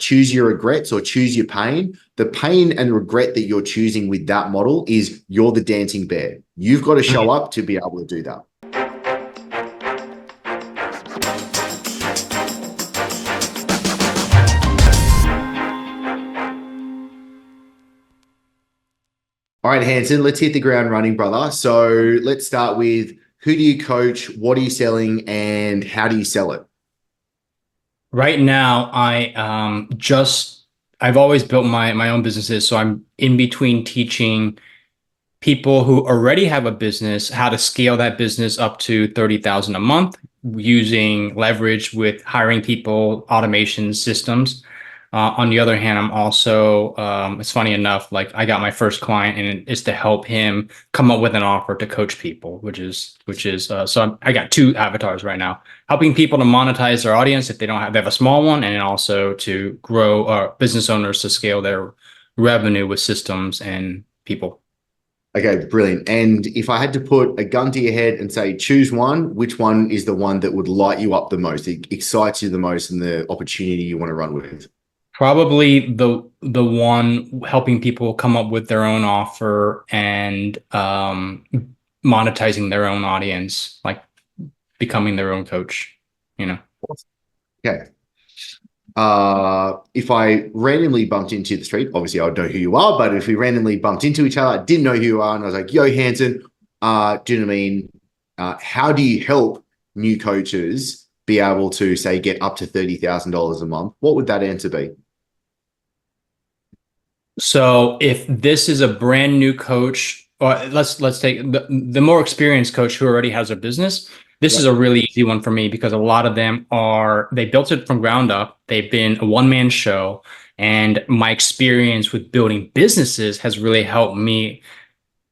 choose your regrets or choose your pain. The pain and regret that you're choosing with that model is you're the dancing bear. You've got to show up to be able to do that. All right, Hanson, let's hit the ground running, brother. So let's start with, who do you coach? What are you selling? And how do you sell it? Right now, I've always built my own businesses, so I'm in between teaching people who already have a business how to scale that business up to 30,000 a month using leverage with hiring people, automation systems. On the other hand, I'm also, it's funny enough, like I got my first client and it's to help him come up with an offer to coach people, so I got two avatars right now, helping people to monetize their audience if they have a small one, and then also to grow business owners to scale their revenue with systems and people. Okay, brilliant. And if I had to put a gun to your head and say, choose one, which one is the one that would light you up the most, it excites you the most, and the opportunity you want to run with? Probably the one helping people come up with their own offer and monetizing their own audience, like becoming their own coach, you know. Okay. If I randomly bumped into the street, obviously I would know who you are, but if we randomly bumped into each other, I didn't know who you are, and I was like, yo, Hanson, do you know what I mean? How do you help new coaches be able to, say, get up to $30,000 a month? What would that answer be? So if this is a brand new coach, or let's take the more experienced coach who already has a business. This is a really easy one for me because a lot of them they built it from ground up. They've been a one-man show, and my experience with building businesses has really helped me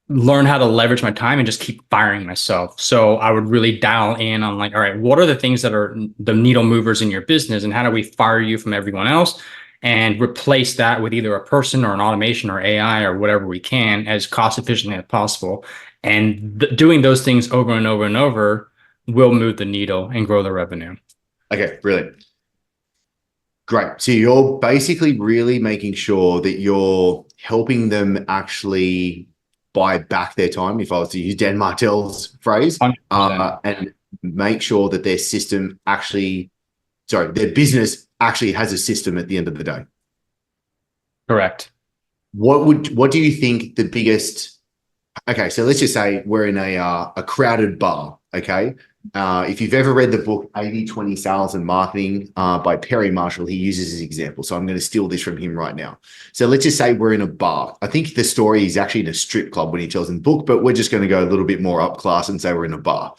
learn how to leverage my time and just keep firing myself. So I would really dial in on like, all right, what are the things that are the needle movers in your business, and how do we fire you from everyone else and replace that with either a person or an automation or AI or whatever we can as cost efficiently as possible. And doing those things over and over and over will move the needle and grow the revenue. Okay, brilliant. Great. So you're basically really making sure that you're helping them actually buy back their time, if I was to use Dan Martell's phrase, 100%. and make sure that their system actually, sorry, their business actually has a system at the end of the day. Correct. What do you think the biggest, okay, so let's just say we're in a crowded bar, okay? If you've ever read the book 80/20 Sales and Marketing by Perry Marshall, he uses his example. So I'm going to steal this from him right now. So let's just say we're in a bar. I think the story is actually in a strip club when he tells in the book, but we're just going to go a little bit more up class and say we're in a bar.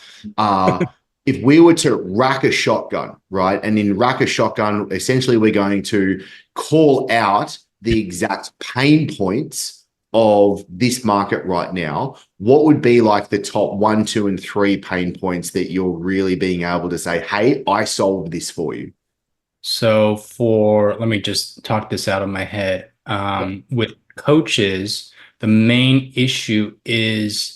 If we were to rack a shotgun, right? And in rack a shotgun, essentially we're going to call out the exact pain points of this market right now. What would be like the top 1, 2, and 3 pain points that you're really being able to say, hey, I solved this for you? So let me just talk this out of my head. With coaches, the main issue is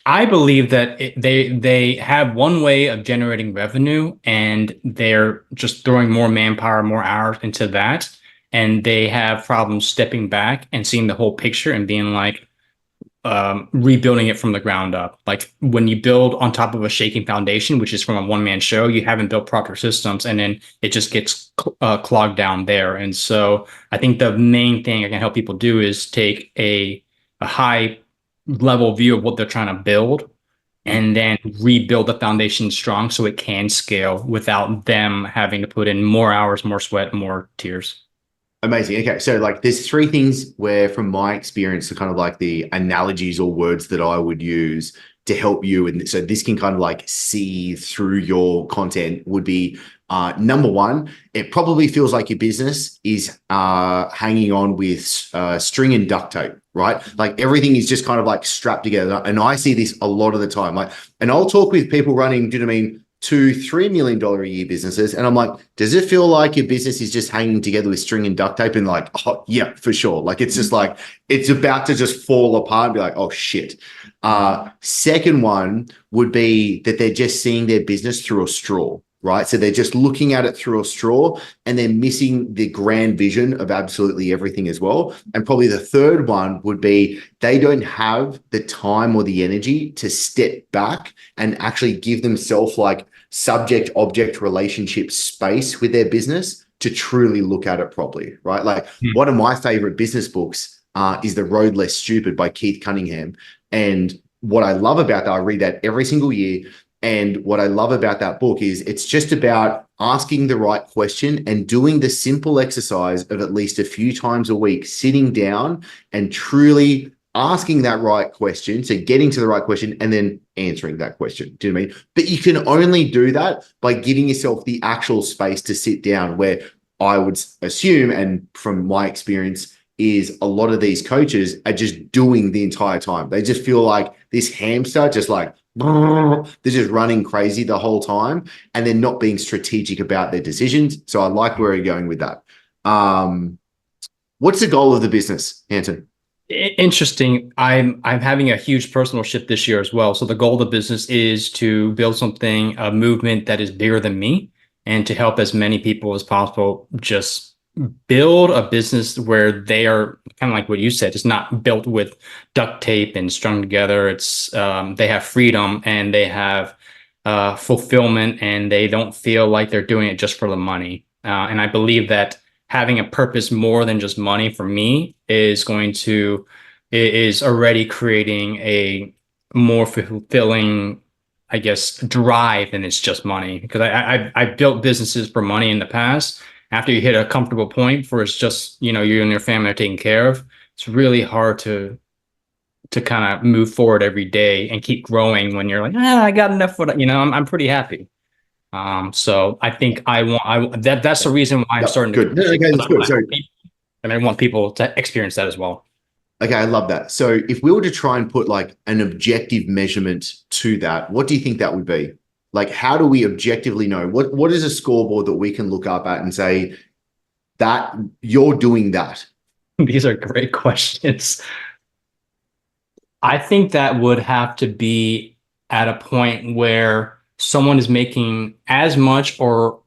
I believe that they have one way of generating revenue, and they're just throwing more manpower, more hours into that. And they have problems stepping back and seeing the whole picture and being like, rebuilding it from the ground up. Like when you build on top of a shaking foundation, which is from a one-man show, you haven't built proper systems, and then it just gets clogged down there. And so I think the main thing I can help people do is take a high level view of what they're trying to build, and then rebuild the foundation strong so it can scale without them having to put in more hours, more sweat, more tears. Amazing. Okay. So like there's 3 things where, from my experience, the kind of like the analogies or words that I would use to help you. And so this can kind of like see through your content would be, number 1, it probably feels like your business is hanging on with string and duct tape, right? Like everything is just kind of like strapped together. And I see this a lot of the time. Like, and I'll talk with people running, do you know what I mean, $2-3 million a year businesses. And I'm like, does it feel like your business is just hanging together with string and duct tape? And like, oh yeah, for sure. Like, it's just like, it's about to just fall apart and be like, oh shit. Second one would be that they're just seeing their business through a straw. right? So they're just looking at it through a straw and they're missing the grand vision of absolutely everything as well. And probably the third one would be they don't have the time or the energy to step back and actually give themselves like subject object relationship space with their business to truly look at it properly, right? Like one of my favorite business books is The Road Less Stupid by Keith Cunningham. And what I love about that, I read that every single year. And what I love about that book is it's just about asking the right question and doing the simple exercise of at least a few times a week, sitting down and truly asking that right question, so getting to the right question and then answering that question. Do you know what I mean? But you can only do that by giving yourself the actual space to sit down, where I would assume, and from my experience, is a lot of these coaches are just doing the entire time. They just feel like this hamster, just like they're just running crazy the whole time and they're not being strategic about their decisions. So I like where you're going with that. What's the goal of the business, Anton? Interesting. I'm having a huge personal shift this year as well. So the goal of the business is to build something, a movement that is bigger than me, and to help as many people as possible just build a business where they are kind of like what you said. It's not built with duct tape and strung together. It's they have freedom and they have fulfillment, and they don't feel like they're doing it just for the money. And I believe that having a purpose more than just money for me is already creating a more fulfilling, I guess, drive than it's just money. Because I built businesses for money in the past. After you hit a comfortable point where it's just, you and your family are taken care of, it's really hard to kind of move forward every day and keep growing when you're like, I got enough for that. I'm pretty happy. So I think that's the reason why I'm Yep, starting to good. Okay, that's good. So, and I want people to experience that as well. okay, I love that. So if we were to try and put like an objective measurement to that, what do you think that would be? Like, how do we objectively know? What is a scoreboard that we can look up at and say that you're doing that? These are great questions. I think that would have to be at a point where someone is making as much, or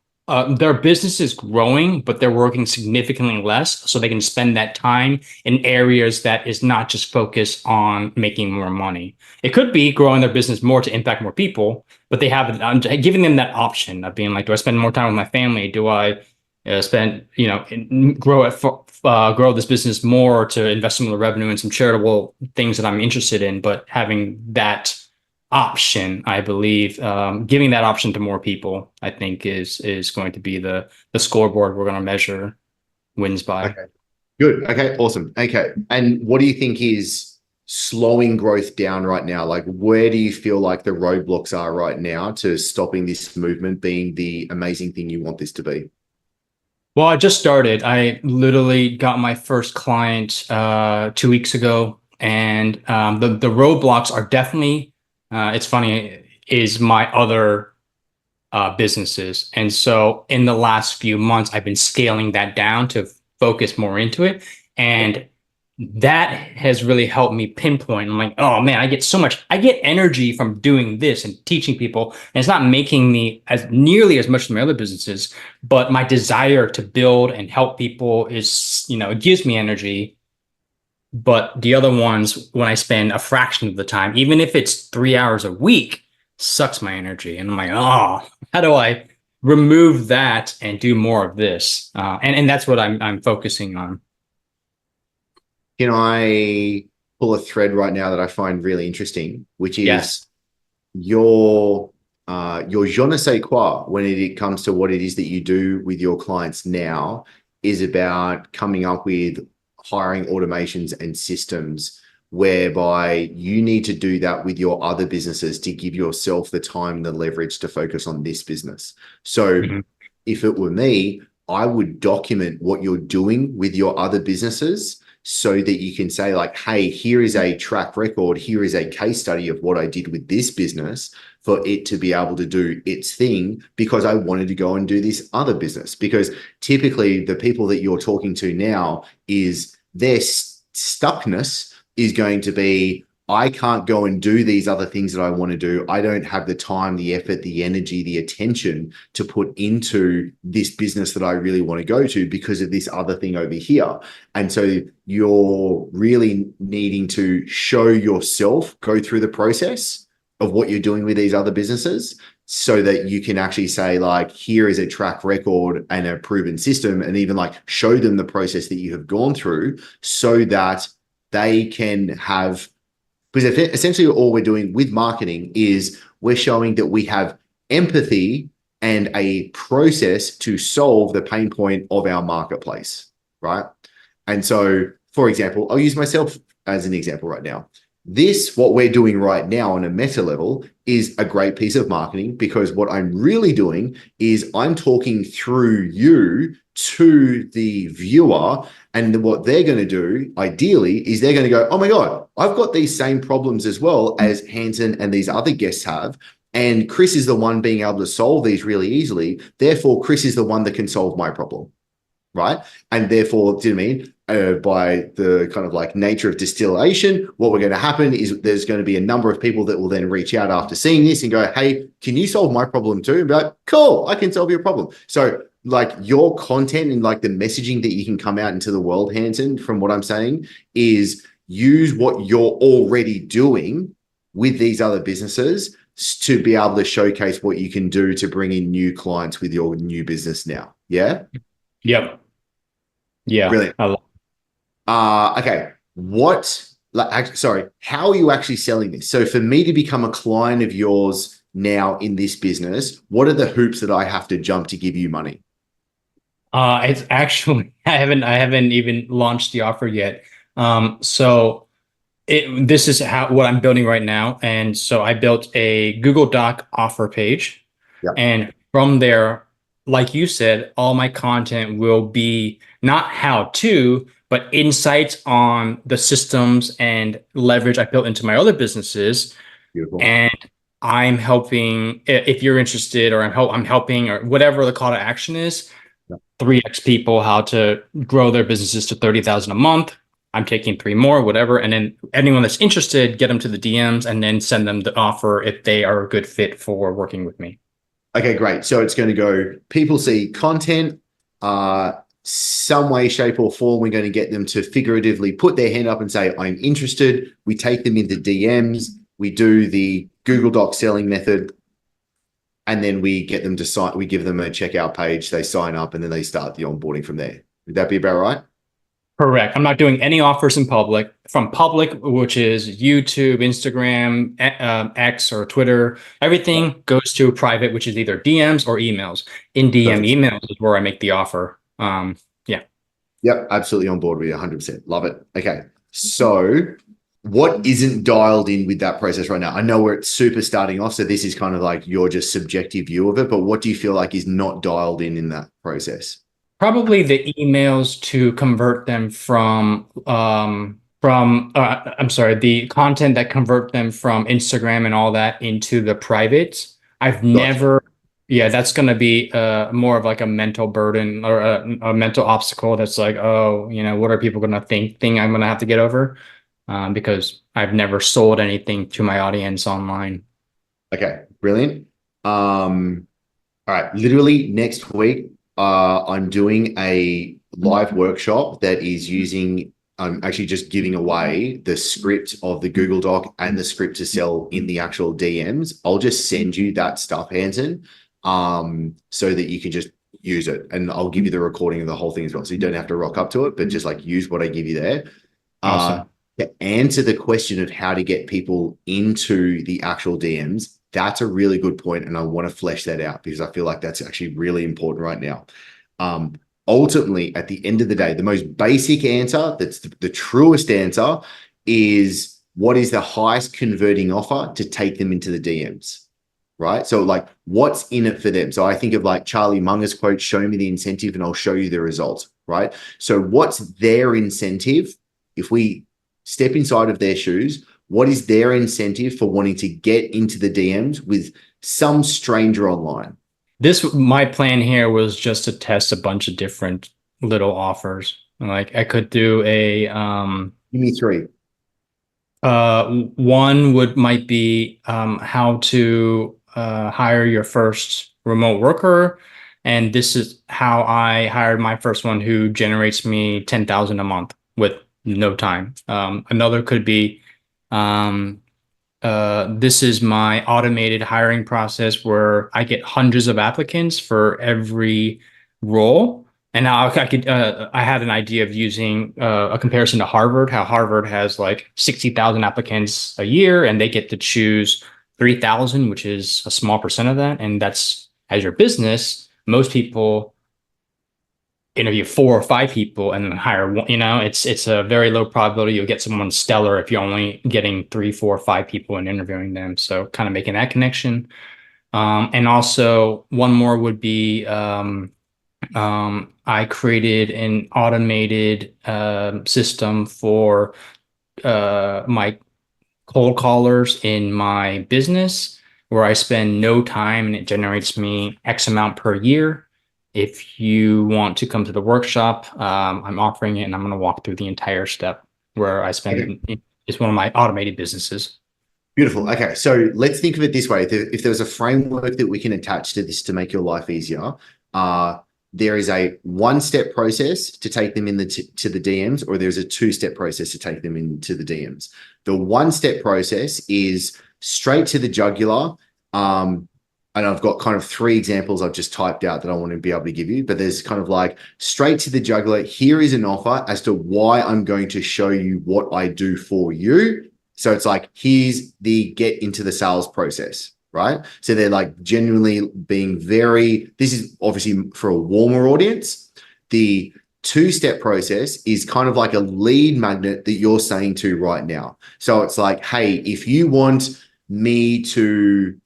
their business is growing, but they're working significantly less, so they can spend that time in areas that is not just focused on making more money. It could be growing their business more to impact more people, but I'm giving them that option of being like, do I spend more time with my family? Do I grow this business more to invest some of the revenue in some charitable things that I'm interested in? But having that option, I believe, giving that option to more people, I think is going to be the scoreboard we're going to measure wins by. Okay, good. Okay, awesome. Okay, and what do you think is slowing growth down right now? Like, where do you feel like the roadblocks are right now to stopping this movement being the amazing thing you want this to be? Well, I just started. I literally got my first client 2 weeks ago, and the roadblocks are definitely. It's funny, is my other businesses, and so in the last few months, I've been scaling that down to focus more into it, and that has really helped me pinpoint. I'm like, oh man, I get energy from doing this and teaching people. And it's not making me as nearly as much as my other businesses, but my desire to build and help people is, it gives me energy. But the other ones, when I spend a fraction of the time, even if it's 3 hours a week, sucks my energy. And I'm like, oh, how do I remove that and do more of this? And that's what I'm focusing on. Can I pull a thread right now that I find really interesting, which is Yes. your je ne sais quoi when it comes to what it is that you do with your clients now is about coming up with hiring automations and systems whereby you need to do that with your other businesses to give yourself the time and the leverage to focus on this business. So if it were me, I would document what you're doing with your other businesses so that you can say like, hey, here is a track record, here is a case study of what I did with this business for it to be able to do its thing because I wanted to go and do this other business. Because typically the people that you're talking to now is their stuckness is going to be, I can't go and do these other things that I want to do. I don't have the time, the effort, the energy, the attention to put into this business that I really want to go to because of this other thing over here. And so you're really needing to show yourself, go through the process of what you're doing with these other businesses so that you can actually say, like, here is a track record and a proven system, and even like show them the process that you have gone through so that they can have, because essentially all we're doing with marketing is we're showing that we have empathy and a process to solve the pain point of our marketplace, right? And so, for example, I'll use myself as an example right now. This, what we're doing right now on a meta level, is a great piece of marketing because what I'm really doing is I'm talking through you to the viewer, and what they're going to do ideally is they're going to go, oh my God, I've got these same problems as well as Hanson and these other guests have. And Chris is the one being able to solve these really easily. Therefore, Chris is the one that can solve my problem. Right. And therefore, do you know what I mean? By the kind of like nature of distillation, what we're going to happen is there's going to be a number of people that will then reach out after seeing this and go, hey, can you solve my problem too? And be like, cool, I can solve your problem. So like your content and like the messaging that you can come out into the world, Hanson, from what I'm saying, is use what you're already doing with these other businesses to be able to showcase what you can do to bring in new clients with your new business now. Yeah. Yep. Yeah. Brilliant. Okay. How are you actually selling this? So for me to become a client of yours now in this business, what are the hoops that I have to jump to give you money? It's actually I haven't even launched the offer yet. So this is what I'm building right now. And so I built a Google Doc offer page. Yeah. And from there, like you said, all my content will be not how to, but insights on the systems and leverage I built into my other businesses. Beautiful. And I'm helping, if you're interested, or I'm helping, or whatever the call to action is, 3x people how to grow their businesses to 30,000 a month. I'm taking 3 more, whatever. And then anyone that's interested, get them to the DMs and then send them the offer if they are a good fit for working with me. Okay, great. So it's going to go, people see content, some way, shape, or form. We're going to get them to figuratively put their hand up and say, I'm interested. We take them into DMs. We do the Google Doc selling method. And then we get them to sign, we give them a checkout page, they sign up, and then they start the onboarding from there. Would that be about right? Correct. I'm not doing any offers in public. From public, which is YouTube, Instagram, X, or Twitter, everything goes to private, which is either DMs or emails. In DM emails is where I make the offer. Yeah. Yep, absolutely on board with you, 100%. Love it. Okay, so what isn't dialed in with that process right now? I know we're super starting off, so this is kind of like your just subjective view of it, but what do you feel like is not dialed in that process? Probably the emails to convert them from the content that convert them from Instagram and all that into the privates. I've never, yeah, that's going to be more of like a mental burden or a mental obstacle. That's like, oh, what are people going to think I'm going to have to get over? Because I've never sold anything to my audience online. Okay, brilliant. All right, literally next week, I'm doing a live workshop that is using, I'm actually just giving away the script of the Google Doc and the script to sell in the actual DMs. I'll just send you that stuff, Hanson, so that you can just use it. And I'll give you the recording of the whole thing as well. So you don't have to rock up to it, but just like use what I give you there. Awesome. To answer the question of how to get people into the actual DMs, that's a really good point, and I want to flesh that out because I feel like that's actually really important right now. Ultimately, at the end of the day, the most basic answer, that's the truest answer, is what is the highest converting offer to take them into the DMs, right? So like, what's in it for them? So I think of like Charlie Munger's quote, show me the incentive and I'll show you the result, right? So what's their incentive? If we step inside of their shoes, what is their incentive for wanting to get into the DMs with some stranger online? My plan here was just to test a bunch of different little offers. Like I could do a Give me 3. One might be how to hire your first remote worker, and this is how I hired my first one, who generates me 10,000 a month with no time. Another could be um, this is my automated hiring process where I get hundreds of applicants for every role. And now I had an idea of using a comparison to Harvard, how Harvard has like 60,000 applicants a year and they get to choose 3,000, which is a small percent of that. And that's, as your business, most people interview 4 or 5 people and then hire one. It's a very low probability you'll get someone stellar if you're only getting 3, 4, 5 people and interviewing them. So kind of making that connection. And also one more would be I created an automated system for my cold callers in my business where I spend no time and it generates me X amount per year. If you want to come to the workshop, I'm offering it and I'm going to walk through the entire step where I Okay. spend. It's one of my automated businesses. Beautiful. Okay, so let's think of it this way. If there was a framework that we can attach to this to make your life easier, uh, there is a one-step process to take them to the DMs, or there's a two-step process to take them into the DMs. The one-step process is straight to the jugular. And I've got kind of 3 examples I've just typed out that I want to be able to give you, but there's kind of like straight to the jugular. Here is an offer as to why I'm going to show you what I do for you. So it's like, here's the get into the sales process, right? So they're like genuinely being this is obviously for a warmer audience. The two-step process is kind of like a lead magnet that you're saying to right now. So it's like, hey, if you want me to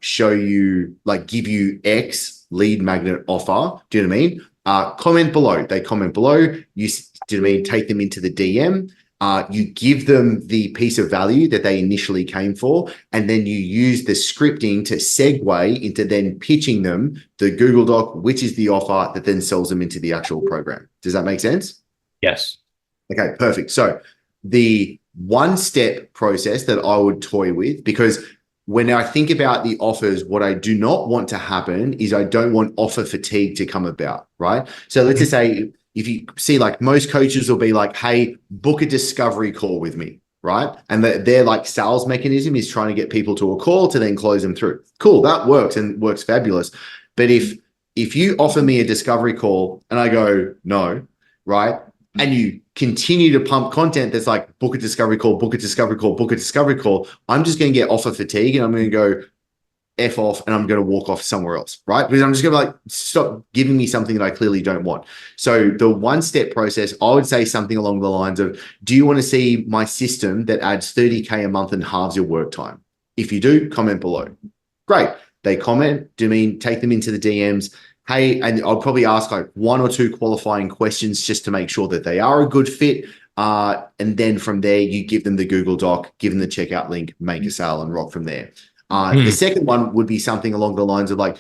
show you, like give you X lead magnet offer, do you know what I mean? Comment below. They comment below. Do you know what I mean? Take them into the DM. You give them the piece of value that they initially came for, and then you use the scripting to segue into then pitching them the Google Doc, which is the offer that then sells them into the actual program. Does that make sense? Yes. Okay, perfect. So the one-step process that I would toy with, because when I think about the offers, what I do not want to happen is I don't want offer fatigue to come about, right? So let's just say if you see, like most coaches will be like, hey, book a discovery call with me, right? And their like sales mechanism is trying to get people to a call to then close them through. Cool, that works and works fabulous. But if you offer me a discovery call and I go, no, right? And you continue to pump content that's like book a discovery call, book a discovery call, book a discovery call, I'm just going to get offer fatigue and I'm going to go F off and I'm going to walk off somewhere else, right? Because I'm just going to like, stop giving me something that I clearly don't want. So the one-step process, I would say something along the lines of, do you want to see my system that adds 30K a month and halves your work time? If you do, comment below. Great. They comment, do you mean take them into the DMs? Hey, and I'll probably ask like 1 or 2 qualifying questions just to make sure that they are a good fit. And then from there, you give them the Google Doc, give them the checkout link, make a sale and rock from there. The second one would be something along the lines of like,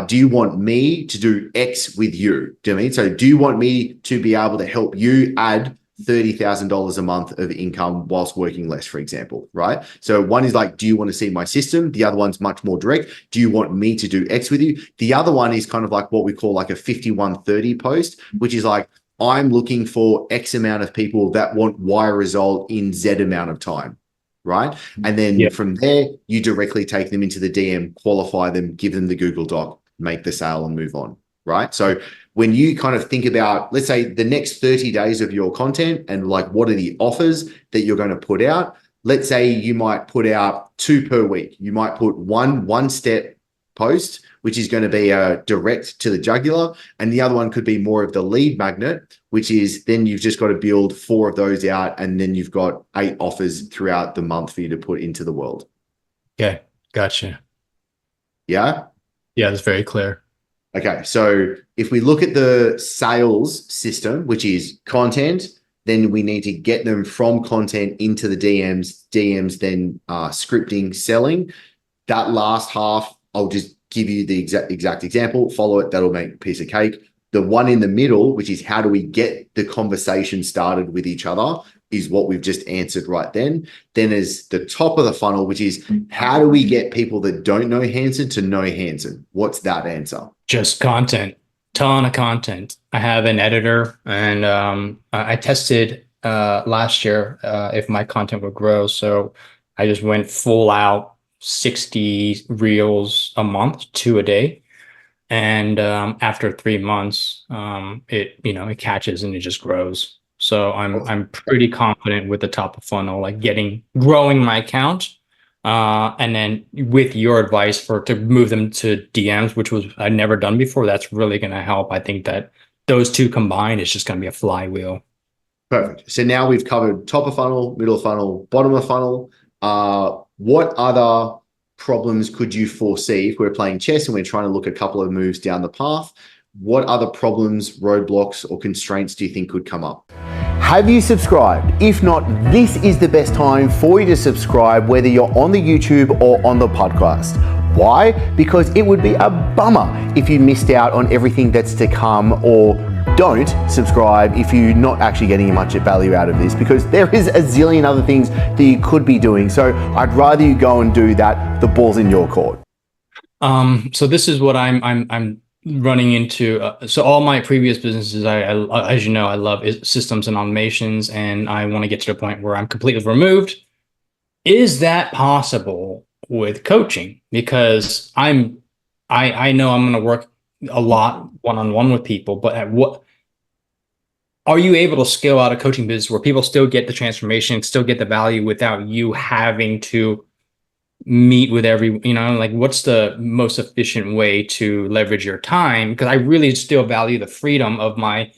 do you want me to do X with you? Do you know what I mean? So do you want me to be able to help you add $30,000 a month of income whilst working less, for example, right? So one is like, do you want to see my system? The other one's much more direct. Do you want me to do X with you? The other one is kind of like what we call like a 5130 post, which is like, I'm looking for X amount of people that want Y result in Z amount of time, right? And then from there, you directly take them into the DM, qualify them, give them the Google Doc, make the sale and move on, right? So when you kind of think about, let's say the next 30 days of your content and like, what are the offers that you're going to put out? Let's say you might put out 2 per week. You might put one step post, which is going to be a direct to the jugular. And the other one could be more of the lead magnet, which is then you've just got to build 4 of those out. And then you've got 8 offers throughout the month for you to put into the world. Okay. Gotcha. Yeah. Yeah, that's very clear. Okay, so if we look at the sales system, which is content, then we need to get them from content into the DMs then scripting, selling. That last half, I'll just give you the exact example, follow it, that'll make a piece of cake. The one in the middle, which is how do we get the conversation started with each other, is what we've just answered right then. Then there's the top of the funnel, which is how do we get people that don't know Hanson to know Hanson? What's that answer? Just content, ton of content. I have an editor, and I tested last year if my content would grow. So I just went full out 60 reels a month, 2 a day. And after 3 months, it catches and it just grows. So I'm pretty confident with the top of funnel, like growing my account. And then with your advice to move them to DMs, which was I'd never done before, that's really going to help. I think that those two combined is just going to be a flywheel. Perfect. So now we've covered top of funnel, middle of funnel, bottom of funnel. What other problems could you foresee if we're playing chess and we're trying to look a couple of moves down the path? What other problems, roadblocks, or constraints do you think could come up? Have you subscribed? If not, this is the best time for you to subscribe, whether you're on the YouTube or on the podcast. Why? Because it would be a bummer if you missed out on everything that's to come, or don't subscribe if you're not actually getting much value out of this, because there is a zillion other things that you could be doing. So I'd rather you go and do that. The ball's in your court. So this is what I'm running into. So all my previous businesses, I as you know, I love systems and automations, and I want to get to the point where I'm completely removed. Is that possible with coaching? Because I know I'm going to work a lot one-on-one with people, but at what are you able to scale out a coaching business where people still get the transformation, still get the value without you having to meet with like what's the most efficient way to leverage your time? Because I really still value the freedom of my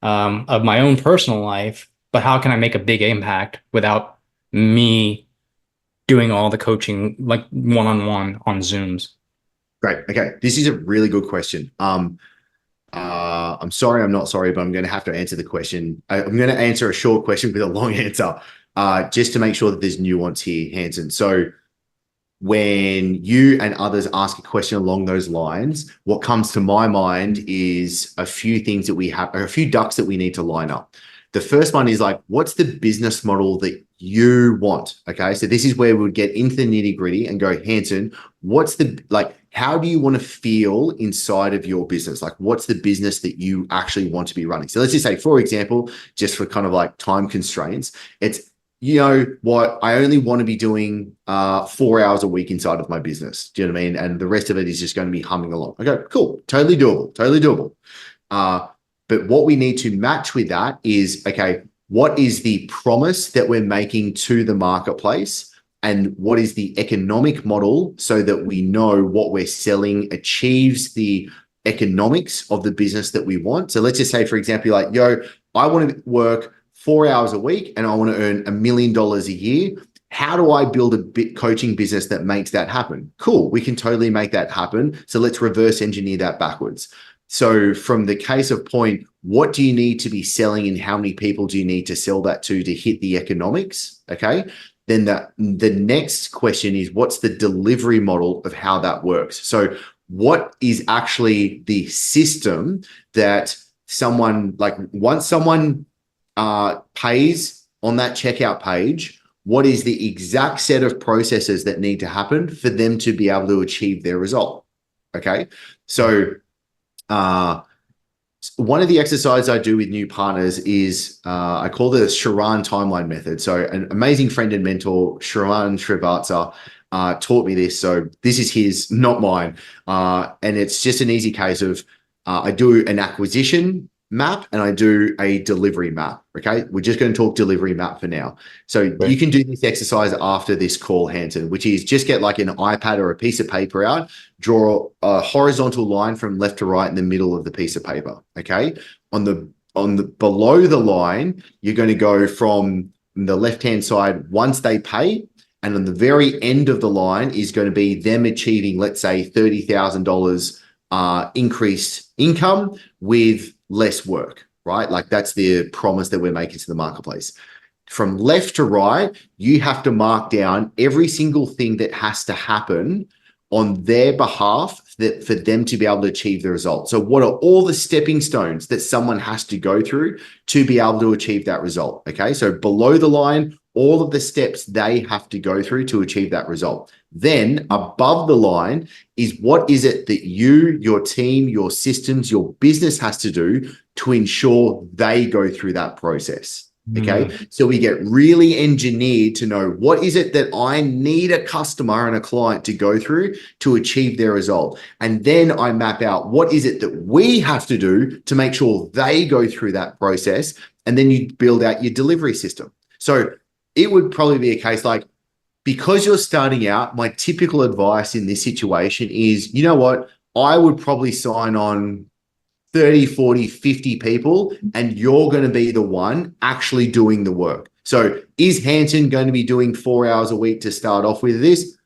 own personal life, but how can I make a big impact without me doing all the coaching like one-on-one on Zooms? Great. Okay. This is a really good question. I'm sorry, I'm not sorry, but I'm going to have to answer the question. I'm going to answer a short question with a long answer, just to make sure that there's nuance here, Hanson. So when you and others ask a question along those lines, what comes to my mind is a few things that we have, or a few ducks that we need to line up. The first one is like, what's the business model that you want? Okay. So this is where we would get into the nitty gritty and go, Hanson, how do you want to feel inside of your business? Like, what's the business that you actually want to be running? So let's just say, for example, just for kind of like time constraints, it's, you know what, I only want to be doing 4 hours a week inside of my business. Do you know what I mean? And the rest of it is just going to be humming along. Okay, cool. Totally doable. Totally doable. But what we need to match with that is, okay, what is the promise that we're making to the marketplace? And what is the economic model so that we know what we're selling achieves the economics of the business that we want? So let's just say, for example, like, yo, I want to work 4 hours a week and I want to earn $1 million a year. How do I build a coaching business that makes that happen? Cool. We can totally make that happen. So let's reverse engineer that backwards. So from the case of point, what do you need to be selling and how many people do you need to sell that to hit the economics? Okay. Then the next question is, what's the delivery model of how that works? So what is actually the system that once someone pays on that checkout page, what is the exact set of processes that need to happen for them to be able to achieve their result? Okay. So one of the exercises I do with new partners is I call the Sharan timeline method. So an amazing friend and mentor, Sharan Srivatsa, taught me this. So this is his, not mine. And it's just an easy case of I do an acquisition map and I do a delivery map. Okay. We're just going to talk delivery map for now. So you can do this exercise after this call, Hanson, which is just get like an iPad or a piece of paper out, draw a horizontal line from left to right in the middle of the piece of paper. Okay. On the below the line, you're going to go from the left-hand side once they pay. And on the very end of the line is going to be them achieving, let's say, $30,000 increased income with less work, right? Like that's the promise that we're making to the marketplace. From left to right, you have to mark down every single thing that has to happen on their behalf that for them to be able to achieve the result. So what are all the stepping stones that someone has to go through to be able to achieve that result? Okay. So below the line, all of the steps they have to go through to achieve that result. Then above the line is what is it that you, your team, your systems, your business has to do to ensure they go through that process. Okay. So we get really engineered to know what is it that I need a customer and a client to go through to achieve their result. And then I map out what is it that we have to do to make sure they go through that process. And then you build out your delivery system. So it would probably be a case like, because you're starting out, my typical advice in this situation is, you know what? I would probably sign on 30, 40, 50 people, and you're going to be the one actually doing the work. So is Hanson going to be doing 4 hours a week to start off with this?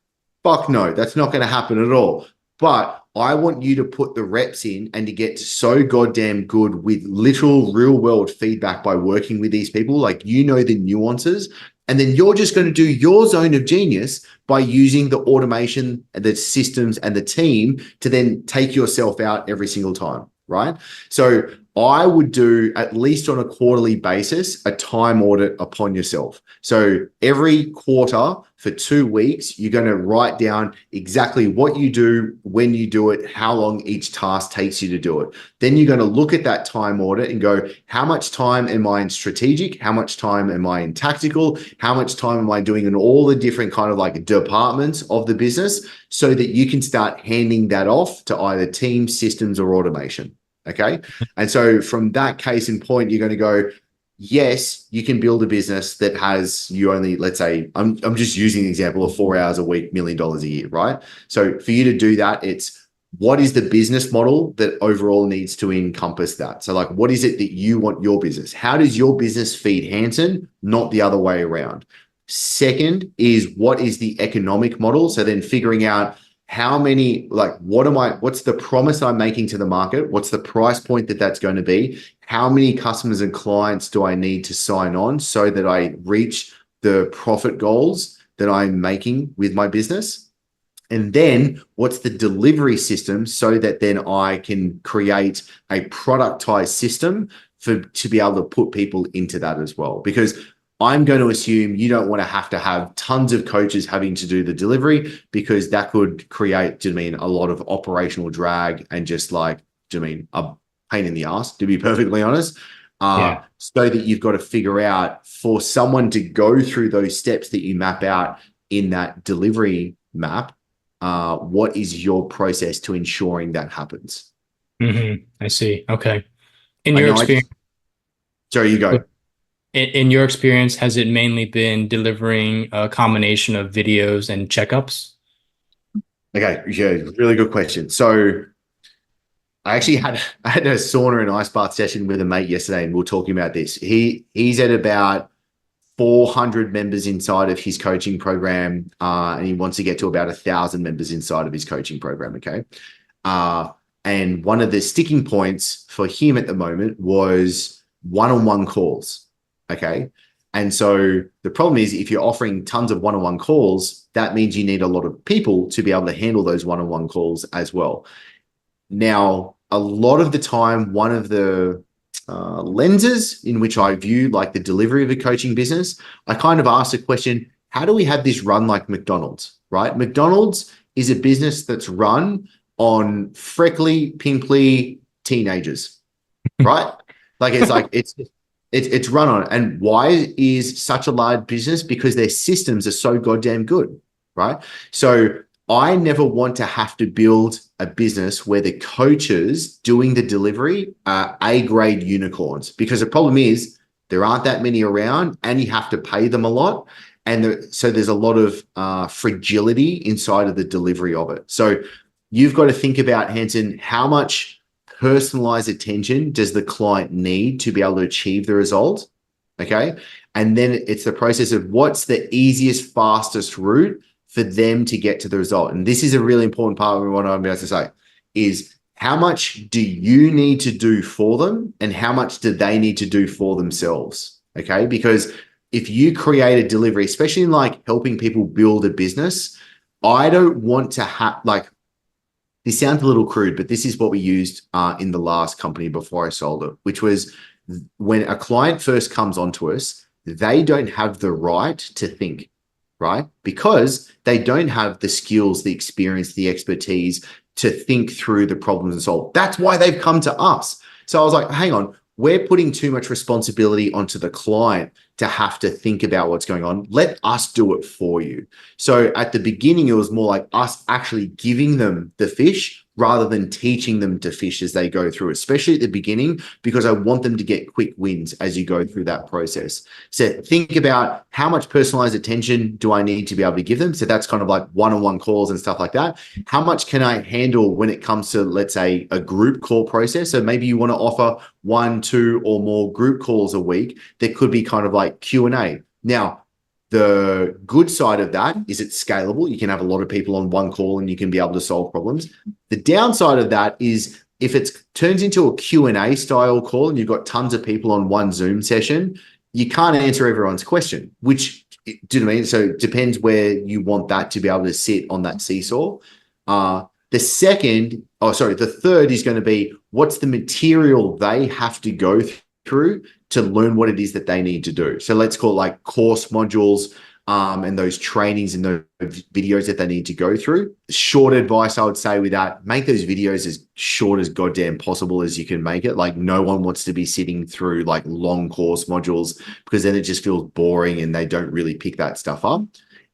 Fuck no, that's not going to happen at all. But I want you to put the reps in and to get so goddamn good with literal real world feedback by working with these people. Like, you know, the nuances. And then you're just going to do your zone of genius by using the automation, the systems, and the team to then take yourself out every single time. Right? So I would do, at least on a quarterly basis, a time audit upon yourself. So every quarter for 2 weeks, you're going to write down exactly what you do, when you do it, how long each task takes you to do it. Then you're going to look at that time audit and go, how much time am I in strategic? How much time am I in tactical? How much time am I doing in all the different kind of like departments of the business, so that you can start handing that off to either team, systems, or automation. Okay. And so from that case in point, you're going to go, yes, you can build a business that has you only, let's say, I'm just using the example of 4 hours a week, $1 million a year, right? So for you to do that, it's what is the business model that overall needs to encompass that? So like, what is it that you want your business? How does your business feed Hanson, not the other way around? Second is, what is the economic model? So then figuring out how many, like, what's the promise I'm making to the market? What's the price point that that's going to be? How many customers and clients do I need to sign on so that I reach the profit goals that I'm making with my business? And then what's the delivery system so that then I can create a productized system to be able to put people into that as well? Because I'm going to assume you don't want to have tons of coaches having to do the delivery, because that could create, a lot of operational drag and just like, a pain in the ass, to be perfectly honest. So that you've got to figure out, for someone to go through those steps that you map out in that delivery map, what is your process to ensuring that happens? I see. Okay. In your experience, sorry, you go. In your experience, has it mainly been delivering a combination of videos and checkups? Okay, yeah, really good question. So I actually had a sauna and ice bath session with a mate yesterday, and we were talking about this. He's at about 400 members inside of his coaching program, and he wants to get to about 1,000 members inside of his coaching program. Okay, and one of the sticking points for him at the moment was one-on-one calls. Okay. And so the problem is, if you're offering tons of one-on-one calls, that means you need a lot of people to be able to handle those one-on-one calls as well. Now, a lot of the time, one of the lenses in which I view like the delivery of a coaching business, I kind of ask the question, how do we have this run like McDonald's, right? McDonald's is a business that's run on freckly, pimply teenagers, right? Like, it's run on. And why is such a large business? Because their systems are so goddamn good, right? So I never want to have to build a business where the coaches doing the delivery are A-grade unicorns, because the problem is there aren't that many around and you have to pay them a lot. And so there's a lot of fragility inside of the delivery of it. So you've got to think about, Hanson, how much personalized attention does the client need to be able to achieve the result? Okay. And then it's the process of what's the easiest, fastest route for them to get to the result. And this is a really important part of what I'm about to say, is how much do you need to do for them and how much do they need to do for themselves? Okay. Because if you create a delivery, especially in like helping people build a business, I don't want to have like, this sounds a little crude, but this is what we used in the last company before I sold it, which was when a client first comes onto us, they don't have the right to think, right? Because they don't have the skills, the experience, the expertise to think through the problems and solve. That's why they've come to us. So I was like, hang on, we're putting too much responsibility onto the client to have to think about what's going on. Let us do it for you. So at the beginning, it was more like us actually giving them the fish rather than teaching them to fish as they go through, especially at the beginning, because I want them to get quick wins as you go through that process. So think about how much personalized attention do I need to be able to give them? So that's kind of like one-on-one calls and stuff like that. How much can I handle when it comes to, let's say, a group call process? So maybe you want to offer 1, 2, or more group calls a week. That could be kind of like Q&A. Now, the good side of that is it's scalable. You can have a lot of people on one call and you can be able to solve problems. The downside of that is if it turns into a Q&A style call and you've got tons of people on one Zoom session, you can't answer everyone's question, which, do you know what I mean? So it depends where you want that to be able to sit on that seesaw. The third is going to be what's the material they have to go through to learn what it is that they need to do. So let's call it like course modules and those trainings and those videos that they need to go through. Short advice I would say with that, make those videos as short as goddamn possible as you can make it. Like no one wants to be sitting through like long course modules because then it just feels boring and they don't really pick that stuff up.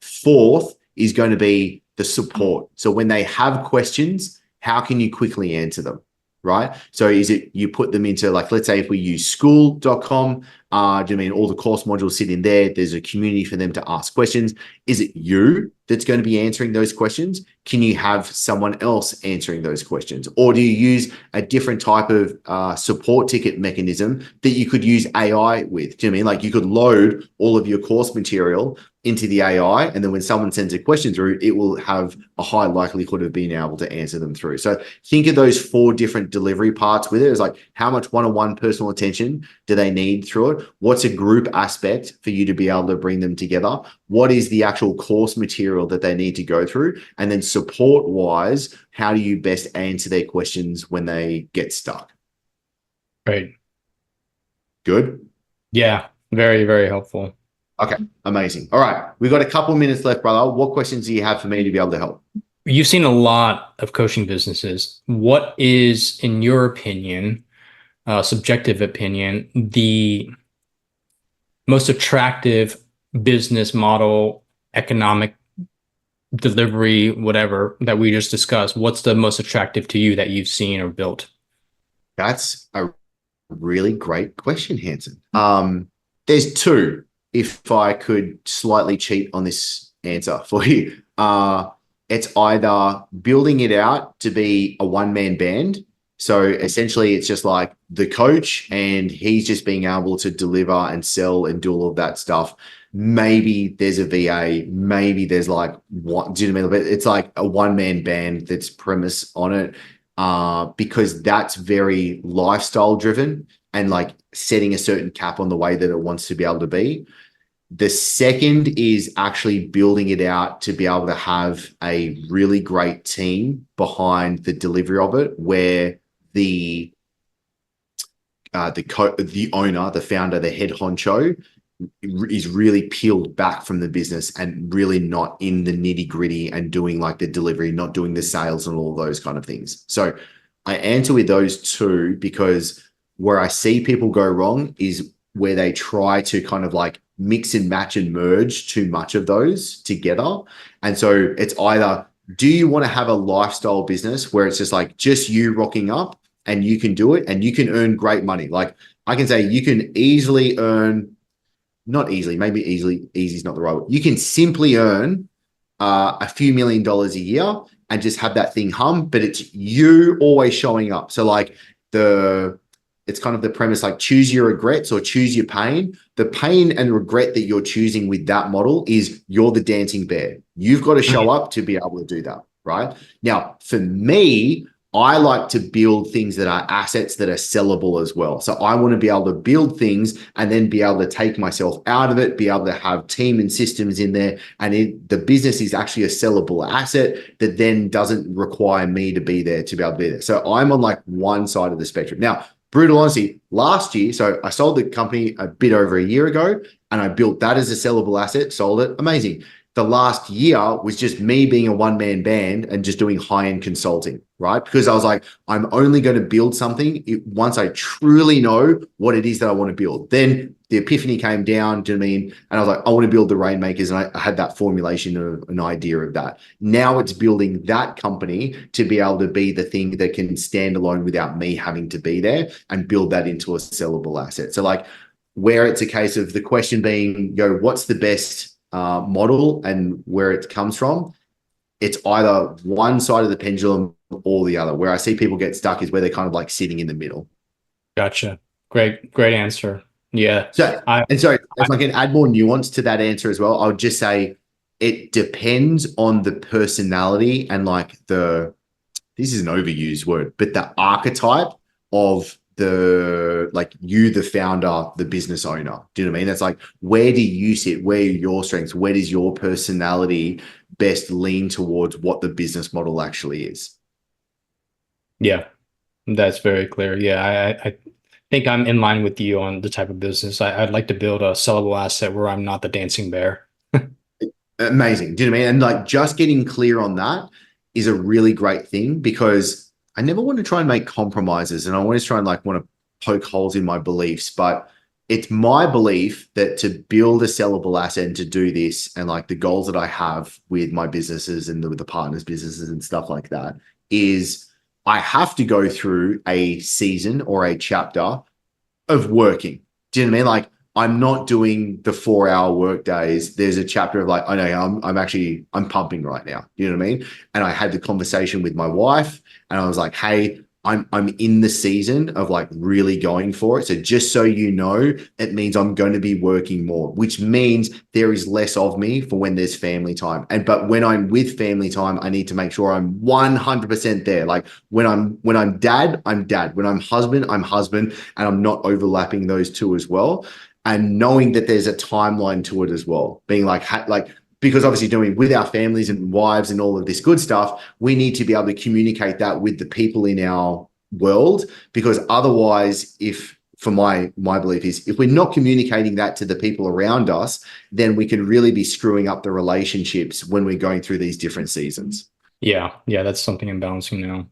Fourth is going to be the support. So when they have questions, how can you quickly answer them? Right? So is it you put them into like, let's say if we use school.com, do you mean all the course modules sit in there? There's a community for them to ask questions. Is it you that's going to be answering those questions? Can you have someone else answering those questions? Or do you use a different type of support ticket mechanism that you could use AI with? Do you mean like you could load all of your course material into the AI, and then when someone sends a question through, it will have a high likelihood of being able to answer them through. So think of those 4 different delivery parts with it. It's like how much one-on-one personal attention do they need through it? What's a group aspect for you to be able to bring them together? What is the actual course material that they need to go through? And then support-wise, how do you best answer their questions when they get stuck? Right. Good? Yeah, very, very helpful. Okay, amazing. All right, we've got a couple minutes left, brother. What questions do you have for me to be able to help? You've seen a lot of coaching businesses. What is, in your opinion, subjective opinion, the most attractive business model, economic delivery, whatever that we just discussed? What's the most attractive to you that you've seen or built? That's a really great question, Hanson. There's 2. If I could slightly cheat on this answer for you, it's either building it out to be a one-man band. So essentially it's just like the coach and he's just being able to deliver and sell and do all of that stuff. Maybe there's a VA, maybe there's like what, do you know what I mean? But it's like a one-man band that's premise on it because that's very lifestyle driven and like setting a certain cap on the way that it wants to be able to be. The second is actually building it out to be able to have a really great team behind the delivery of it, where the owner, the founder, the head honcho is really peeled back from the business and really not in the nitty gritty and doing like the delivery, not doing the sales and all of those kind of things. So I answer with those 2 because where I see people go wrong is where they try to kind of like mix and match and merge too much of those together. And so it's either, do you want to have a lifestyle business where it's just like just you rocking up and you can do it and you can earn great money? Like I can say you can easily earn, not easily, maybe easy is not the right word. You can simply earn a few $1 million a year and just have that thing hum, but it's you always showing up. So like it's kind of the premise, like choose your regrets or choose your pain. The pain and regret that you're choosing with that model is you're the dancing bear. You've got to show up to be able to do that, right? Now, for me, I like to build things that are assets that are sellable as well. So I want to be able to build things and then be able to take myself out of it, be able to have team and systems in there. And the business is actually a sellable asset that then doesn't require me to be there to be able to be there. So I'm on like one side of the spectrum. Now, brutal honesty, last year, so I sold the company a bit over a year ago and I built that as a sellable asset, sold it, amazing. The last year was just me being a one-man band and just doing high-end consulting, right? Because I was like, I'm only going to build something once I truly know what it is that I want to build. Then the epiphany came down, do you know what I mean? And I was like, I want to build the Rainmakers, and I had that formulation of an idea of that. Now it's building that company to be able to be the thing that can stand alone without me having to be there and build that into a sellable asset. So like where it's a case of the question being, what's the best model and where it comes from, it's either one side of the pendulum or the other. Where I see people get stuck is where they're kind of like sitting in the middle. Gotcha. Great answer. Yeah. So, if I can add more nuance to that answer as well, I would just say it depends on the personality and like this is an overused word, but the archetype of the founder, the business owner. Do you know what I mean? That's like, where do you sit? Where are your strengths? Where does your personality best lean towards what the business model actually is? Yeah, that's very clear. Yeah, I think I'm in line with you on the type of business. I'd like to build a sellable asset where I'm not the dancing bear. Amazing. Do you know what I mean? And like just getting clear on that is a really great thing, because I never want to try and make compromises, and I always try and like want to poke holes in my beliefs. But it's my belief that to build a sellable asset and to do this, and like the goals that I have with my businesses and with the partners' businesses and stuff like that, is I have to go through a season or a chapter of working. Do you know what I mean? Like, I'm not doing the 4-hour work days. There's a chapter of like, I know I'm pumping right now. You know what I mean? And I had the conversation with my wife and I was like, hey, I'm in the season of like really going for it. So just so you know, it means I'm going to be working more, which means there is less of me for when there's family time. But when I'm with family time, I need to make sure I'm 100% there. Like when I'm dad, I'm dad. When I'm husband, I'm husband, and I'm not overlapping those two as well. And knowing that there's a timeline to it as well, being like because obviously doing with our families and wives and all of this good stuff, we need to be able to communicate that with the people in our world, because otherwise, for my belief is, if we're not communicating that to the people around us, then we can really be screwing up the relationships when we're going through these different seasons. Yeah, that's something I'm balancing now.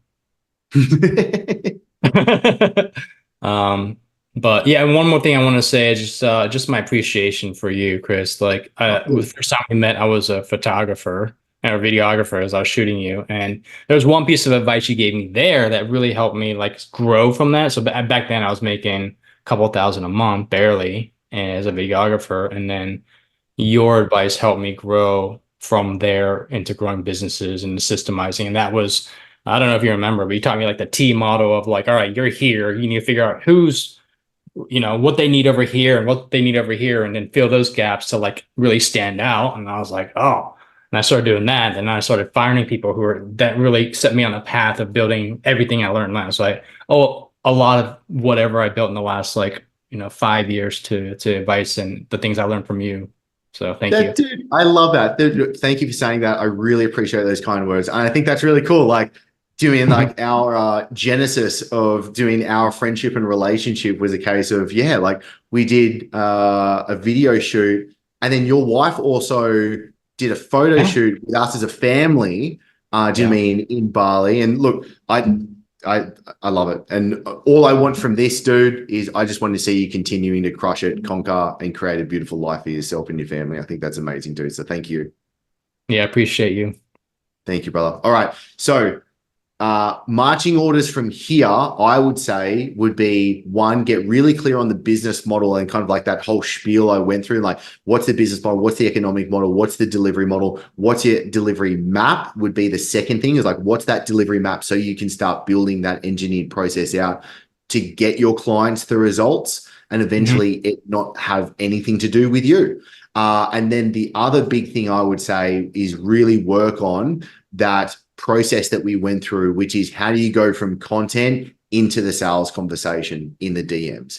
But yeah, and one more thing I want to say is just my appreciation for you, Chris. Like, the first time we met, I was a photographer and a videographer as I was shooting you, and there was one piece of advice you gave me there that really helped me like grow from that. So back then, I was making a couple thousand a month, barely, as a videographer, and then your advice helped me grow from there into growing businesses and systemizing. And that was, I don't know if you remember, but you taught me like the T model of like, all right, you're here. You need to figure out who's, what they need over here and what they need over here, and then fill those gaps to like really stand out. And I was like, oh, and I started doing that. And I started finding people that really set me on the path of building everything I learned last. Like, oh, a lot of whatever I built in the last 5 years to advice and the things I learned from you. So thank you. Dude, I love that. Dude, thank you for saying that. I really appreciate those kind words. And I think that's really cool. Like doing like our genesis of doing our friendship and relationship was a case of, like we did a video shoot, and then your wife also did a photo shoot with us as a family. Do you mean in Bali? And look, I love it. And all I want from this, dude, is I just want to see you continuing to crush it, conquer, and create a beautiful life for yourself and your family. I think that's amazing, dude. So thank you. Yeah, I appreciate you. Thank you, brother. All right. So marching orders from here, I would say, would be one, get really clear on the business model and kind of like that whole spiel I went through, like what's the business model, what's the economic model, what's the delivery model, what's your delivery map would be the second thing, is like, what's that delivery map, so you can start building that engineered process out to get your clients the results and eventually it not have anything to do with you. And then the other big thing I would say is really work on that process that we went through, which is how do you go from content into the sales conversation in the DMs?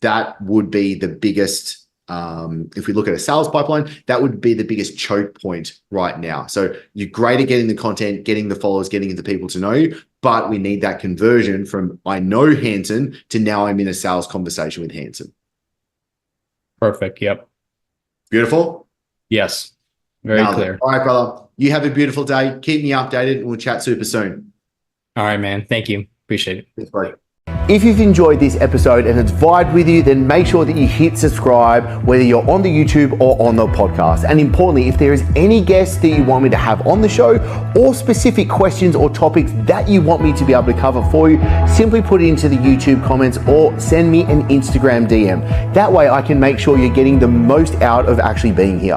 That would be the biggest, if we look at a sales pipeline, that would be the biggest choke point right now. So you're great at getting the content, getting the followers, getting the people to know you, but we need that conversion from I know Hanson to now I'm in a sales conversation with Hanson. Perfect. Yep. Beautiful. Yes. Very clear. All right, brother. You have a beautiful day. Keep me updated and we'll chat super soon. All right, man. Thank you. Appreciate it. Thanks, buddy. If you've enjoyed this episode and it's vibed with you, then make sure that you hit subscribe, whether you're on the YouTube or on the podcast. And importantly, if there is any guests that you want me to have on the show or specific questions or topics that you want me to be able to cover for you, simply put it into the YouTube comments or send me an Instagram DM. That way I can make sure you're getting the most out of actually being here.